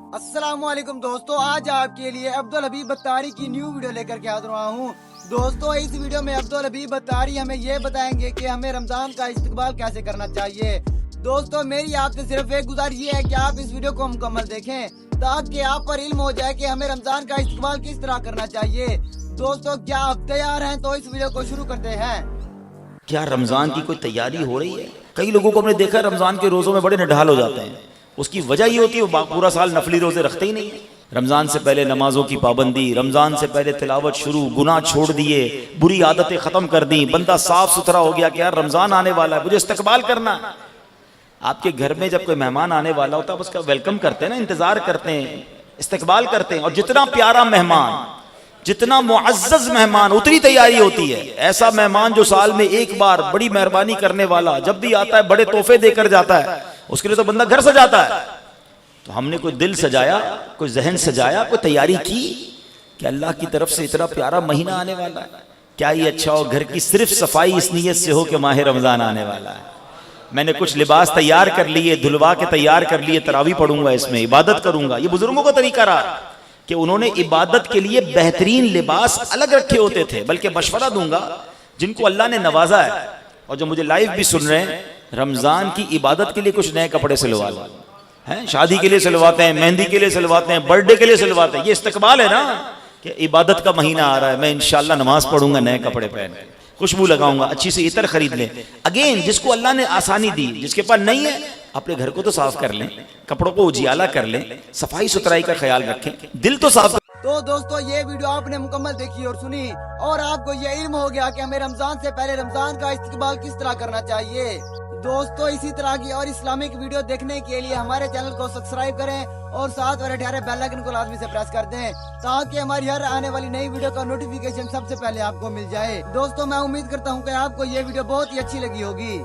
अस्सलाम वालेकुम दोस्तों, आज आपके लिए अब्दुल हबीब बत्तारी की न्यू वीडियो लेकर के हाजिर हुआ हूँ। दोस्तों, इस वीडियो में अब्दुल हबीब बत्तारी हमें ये बताएंगे कि हमें रमजान का इस्तकबाल कैसे करना चाहिए। दोस्तों, मेरी आपसे सिर्फ एक गुजारिश ये है कि आप इस वीडियो को मुकम्मल देखें ताकि आप पर इल्म हो जाए कि हमें रमजान का इस्तकबाल किस तरह करना चाहिए। दोस्तों, क्या आप तैयार हैं? तो इस वीडियो को शुरू करते हैं। क्या रमजान की कोई तैयारी हो रही है? कई लोगों को हमने देखा रमजान के रोजों में बड़े निढाल हो जाते हैं। उसकी वजह ये होती है वो पूरा साल नफली रोजे रखते ही नहीं है। रमजान से पहले नमाजों की पाबंदी, रमजान से पहले तिलावत शुरू, गुनाह छोड़ दिए, बुरी आदतें खत्म कर दी, बंदा साफ सुथरा हो गया कि यार रमजान आने वाला है, मुझे इस्तकबाल करना है। आपके घर में जब कोई मेहमान आने वाला होता है उसका वेलकम करते हैं ना, इंतजार करते हैं, इस्तकबाल करते हैं। और जितना प्यारा मेहमान, जितना मुअज़्ज़ज़ मेहमान, उतनी तैयारी होती है। ऐसा मेहमान जो साल में एक बार बड़ी मेहरबानी करने वाला जब भी आता है बड़े तोहफे देकर जाता है, उसके लिए तो बंदा घर सजाता है। तो हमने कोई दिल सजाया, कोई जहन सजाया, कोई तैयारी की कि अल्लाह की तरफ से इतना प्यारा महीना आने वाला है, क्या ये अच्छा हो घर की सिर्फ सफाई इस नीयत से हो कि माह रमजान आने वाला है। मैंने कुछ लिबास तैयार कर लिए, धुलवा के तैयार कर लिए, तरावी पढ़ूंगा, इसमें इबादत करूंगा। ये बुजुर्गों का तरीका रहा कि उन्होंने इबादत के लिए बेहतरीन लिबास अलग रखे होते थे। बल्कि मशवरा दूंगा जिनको अल्लाह ने नवाजा है और जो मुझे लाइव भी सुन रहे हैं, रमजान की इबादत के लिए कुछ नए कपड़े सिलवा लो हैं। शादी के लिए सिलवाते हैं, मेहंदी के लिए सिलवाते हैं, बर्थडे के लिए सिलवाते हैं। ये इस्तकबाल है ना कि इबादत का महीना आ रहा है, मैं इंशाल्लाह नमाज पढ़ूंगा, नए कपड़े पहन, खुशबू लगाऊंगा, अच्छी से इतर खरीद लें। अगेन, जिसको अल्लाह ने आसानी दी, जिसके पास नहीं है, अपने घर को तो साफ कर लें, कपड़ों को उजियाला कर लें, सफाई सुथराई का ख्याल रखें, दिल तो साफ। तो दोस्तों, ये वीडियो आपने मुकम्मल देखी और सुनी और आपको ये इल्म हो गया कि हमें रमजान से पहले रमजान का इस्तकबाल किस तरह करना चाहिए। दोस्तों, इसी तरह की और इस्लामिक वीडियो देखने के लिए हमारे चैनल को सब्सक्राइब करें और साथ वाले ठहरे बेल आइकन को लाजमी से प्रेस कर दें ताकि हमारी हर आने वाली नई वीडियो का नोटिफिकेशन सबसे पहले आपको मिल जाए। दोस्तों, मैं उम्मीद करता हूँ कि आपको ये वीडियो बहुत ही अच्छी लगी होगी।